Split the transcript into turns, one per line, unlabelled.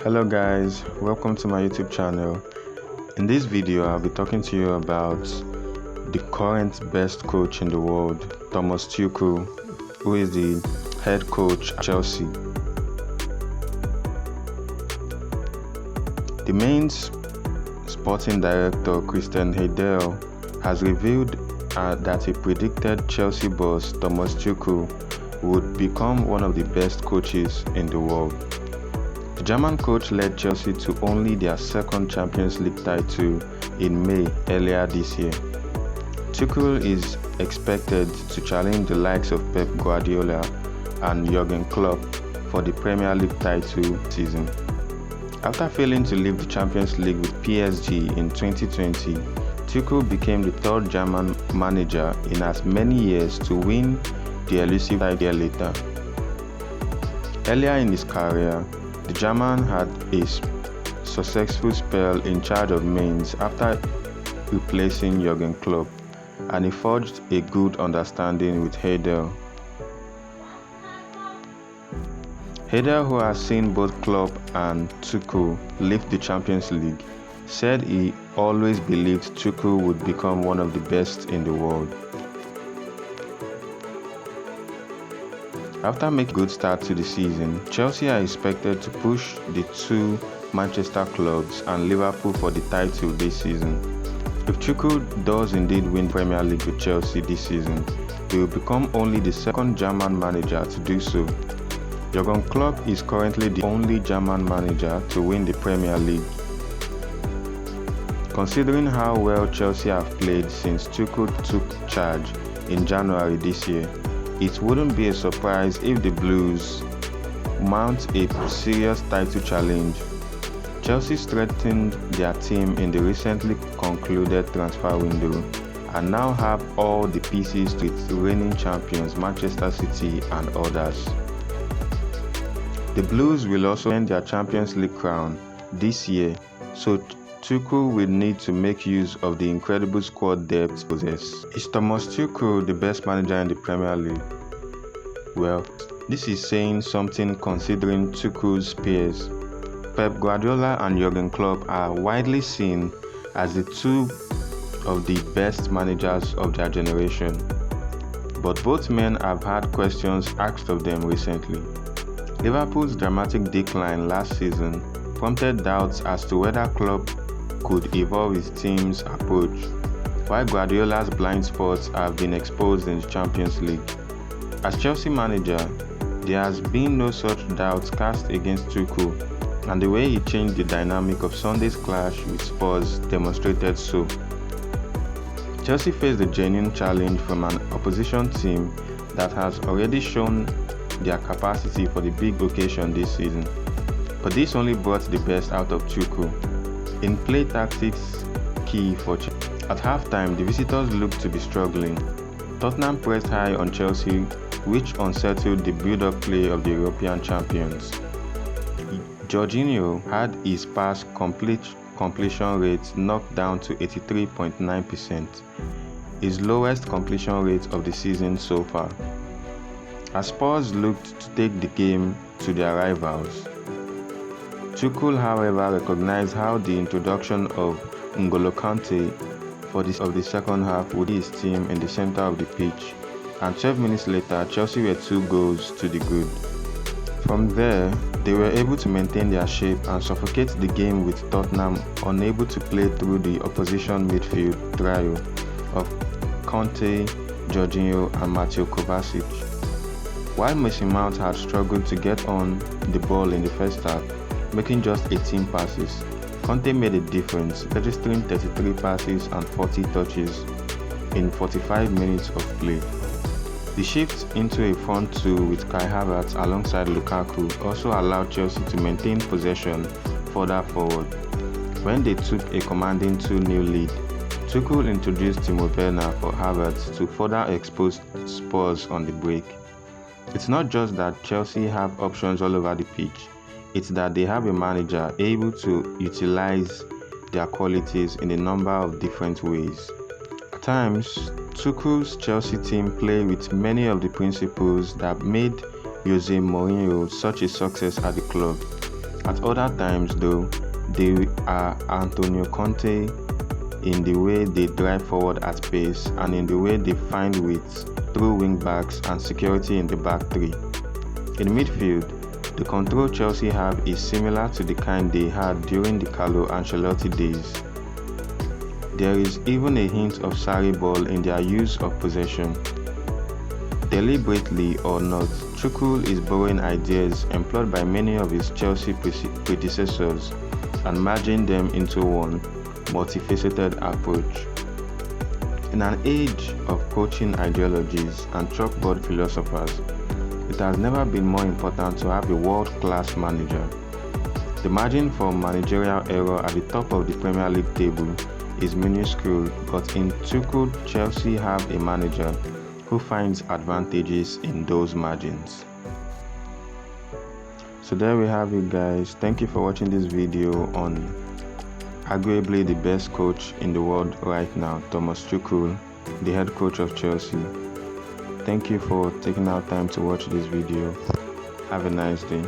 Hello guys, welcome to my YouTube channel. In this video I'll be talking to you about the current best coach in the world, Thomas Tuchel, who is the head coach at Chelsea. The main sporting director, Christian Heidel, has revealed that he predicted Chelsea boss Thomas Tuchel would become one of the best coaches in the world. The German coach led Chelsea to only their second Champions League title in May earlier this year. Tuchel is expected to challenge the likes of Pep Guardiola and Jurgen Klopp for the Premier League title season. After failing to lift the Champions League with PSG in 2020, Tuchel became the third German manager in as many years to win the elusive title later. Earlier in his career, the German had a successful spell in charge of Mainz after replacing Jurgen Klopp, and he forged a good understanding with Heidel. Heidel, who has seen both Klopp and Tuchel lift the Champions League, said he always believed Tuchel would become one of the best in the world. After making a good start to the season, Chelsea are expected to push the two Manchester clubs and Liverpool for the title this season. If Tuchel does indeed win Premier League with Chelsea this season, he will become only the second German manager to do so. Jurgen Klopp is currently the only German manager to win the Premier League. Considering how well Chelsea have played since Tuchel took charge in January this year, it wouldn't be a surprise if the Blues mount a serious title challenge. Chelsea strengthened their team in the recently concluded transfer window and now have all the pieces to its reigning champions Manchester City and others. The Blues will also earn their Champions League crown this year, so Tuchel will need to make use of the incredible squad depth possess. Is Thomas Tuchel the best manager in the Premier League? Well, this is saying something considering Tuchel's peers. Pep Guardiola and Jurgen Klopp are widely seen as the two of the best managers of their generation, but both men have had questions asked of them recently. Liverpool's dramatic decline last season prompted doubts as to whether Klopp could evolve his team's approach, while Guardiola's blind spots have been exposed in the Champions League. As Chelsea manager, there has been no such doubts cast against Tuchel, and the way he changed the dynamic of Sunday's clash with Spurs demonstrated so. Chelsea faced a genuine challenge from an opposition team that has already shown their capacity for the big occasion this season, but this only brought the best out of Tuchel. In play tactics key for Chelsea, at halftime the visitors looked to be struggling. Tottenham pressed high on Chelsea, which unsettled the build-up play of the European champions. Jorginho had his pass completion rate knocked down to 83.9%, his lowest completion rate of the season so far. As Spurs looked to take the game to their rivals, Tuchel, however, recognized how the introduction of N'Golo Kante for the second half would be his team in the center of the pitch, and 12 minutes later, Chelsea were 2 goals to the good. From there, they were able to maintain their shape and suffocate the game, with Tottenham unable to play through the opposition midfield trio of Kante, Jorginho and Mateo Kovacic. While Mason Mount had struggled to get on the ball in the first half, making just 18 passes, Conte made a difference, registering 33 passes and 40 touches in 45 minutes of play. The shift into a front two with Kai Havertz alongside Lukaku also allowed Chelsea to maintain possession further forward. When they took a commanding 2-0 lead, Tuchel introduced Timo Werner for Havertz to further expose Spurs on the break. It's not just that Chelsea have options all over the pitch, it's that they have a manager able to utilize their qualities in a number of different ways. At times, Tuchel's Chelsea team play with many of the principles that made Jose Mourinho such a success at the club, At other times though, they are Antonio Conte in the way they drive forward at pace and in the way they find width through wing backs and security in the back three. In midfield, the control Chelsea have is similar to the kind they had during the Carlo Ancelotti days. There is even a hint of Sarri ball in their use of possession. Deliberately or not, Tuchel is borrowing ideas employed by many of his Chelsea predecessors and merging them into one multifaceted approach. In an age of coaching ideologies and chalkboard philosophers, it has never been more important to have a world-class manager. The margin for managerial error at the top of the Premier League table is minuscule, but in Tuchel, Chelsea have a manager who finds advantages in those margins. So there we have it, guys. Thank you for watching this video on arguably the best coach in the world right now, Thomas Tuchel, the head coach of Chelsea. Thank you for taking out time to watch this video. Have a nice day.